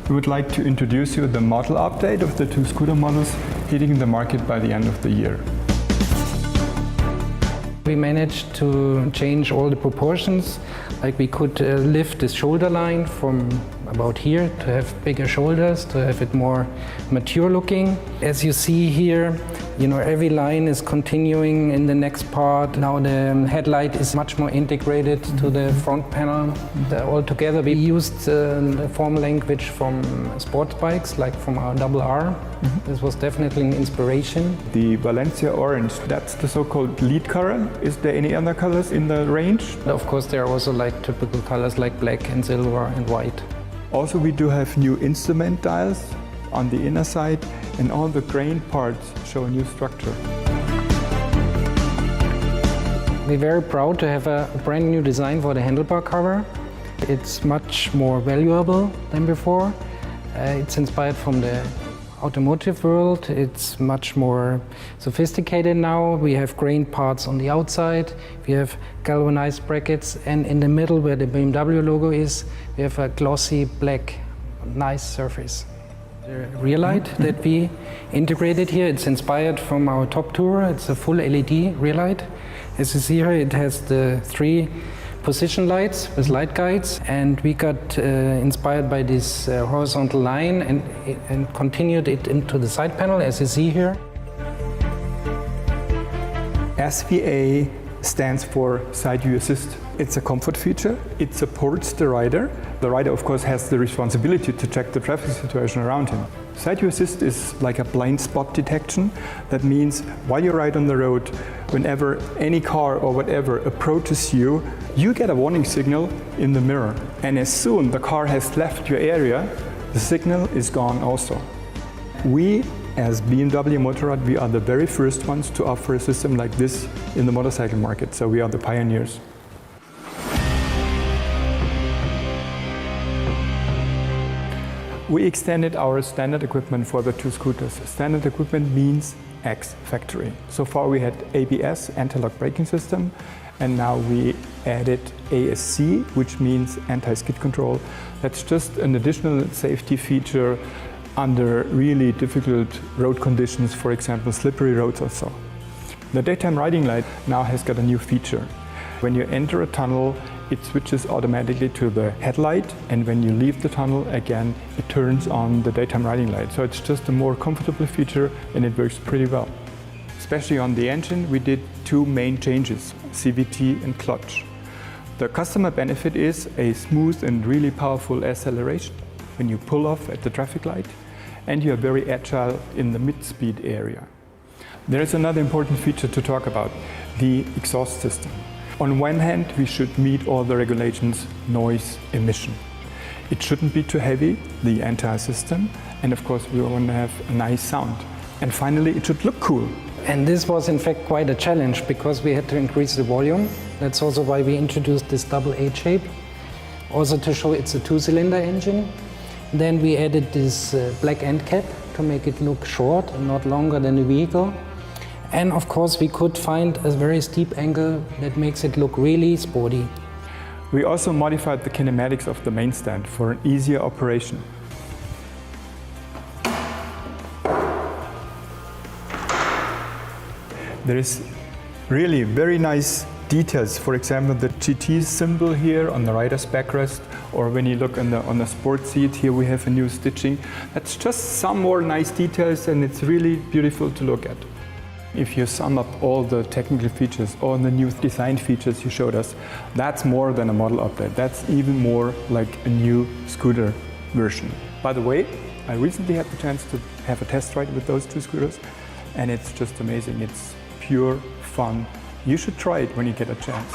we would like to introduce you the model update of the 2 scooter models hitting the market by the end of the year. We managed to change all the proportions, like we could lift the shoulder line from about here to have bigger shoulders, to have it more mature looking. As you see here, every line is continuing in the next part. Now the headlight is much more integrated to the front panel. Altogether we used the form language from sports bikes, like from our RR. This was definitely an inspiration. The Valencia orange, that's the so-called lead color. Is there any other colors in the range? Of course, there are also like typical colors like black and silver and white. Also, we do have new instrument dials on the inner side, and all the grain parts show a new structure. We're very proud to have a brand new design for the handlebar cover. It's much more valuable than before. It's inspired from the automotive world. It's much more sophisticated now. We have grain parts on the outside, we have galvanized brackets, and in the middle where the BMW logo is, we have a glossy black, nice surface. The rear light that we integrated here, it's inspired from our top tourer. It's a full LED rear light. As you see here, it has the 3 position lights with light guides, and we got inspired by this horizontal line and continued it into the side panel, as you see here. SVA stands for Side View Assist. It's a comfort feature. It supports the rider. The rider, of course, has the responsibility to check the traffic situation around him. Side View Assist is like a blind spot detection. That means while you ride on the road, whenever any car or whatever approaches you, you get a warning signal in the mirror. And as soon the car has left your area, the signal is gone also. We, as BMW Motorrad, we are the very first ones to offer a system like this in the motorcycle market, so we are the pioneers. We extended our standard equipment for the 2 scooters. Standard equipment means X-Factory. So far we had ABS, anti-lock braking system, and now we added ASC, which means anti-skid control. That's just an additional safety feature under really difficult road conditions, for example, slippery roads or so. The daytime riding light now has got a new feature. When you enter a tunnel, it switches automatically to the headlight, and when you leave the tunnel again, it turns on the daytime riding light. So it's just a more comfortable feature, and it works pretty well. Especially on the engine, we did 2 main changes, CVT and clutch. The customer benefit is a smooth and really powerful acceleration when you pull off at the traffic light, and you are very agile in the mid-speed area. There is another important feature to talk about, the exhaust system. On one hand, we should meet all the regulations, noise, emission. It shouldn't be too heavy, the entire system, and of course we want to have a nice sound. And finally, it should look cool. And this was in fact quite a challenge because we had to increase the volume. That's also why we introduced this double H shape, also to show it's a 2-cylinder engine. Then we added this black end cap to make it look short and not longer than the vehicle. And of course we could find a very steep angle that makes it look really sporty. We also modified the kinematics of the main stand for an easier operation. There is really very nice details. For example, the GT symbol here on the rider's backrest, or when you look on the sport seat, here we have a new stitching. That's just some more nice details, and it's really beautiful to look at. If you sum up all the technical features, all the new design features you showed us, that's more than a model update. That's even more like a new scooter version. By the way, I recently had the chance to have a test ride with those 2 scooters, and it's just amazing. It's pure fun. You should try it when you get a chance.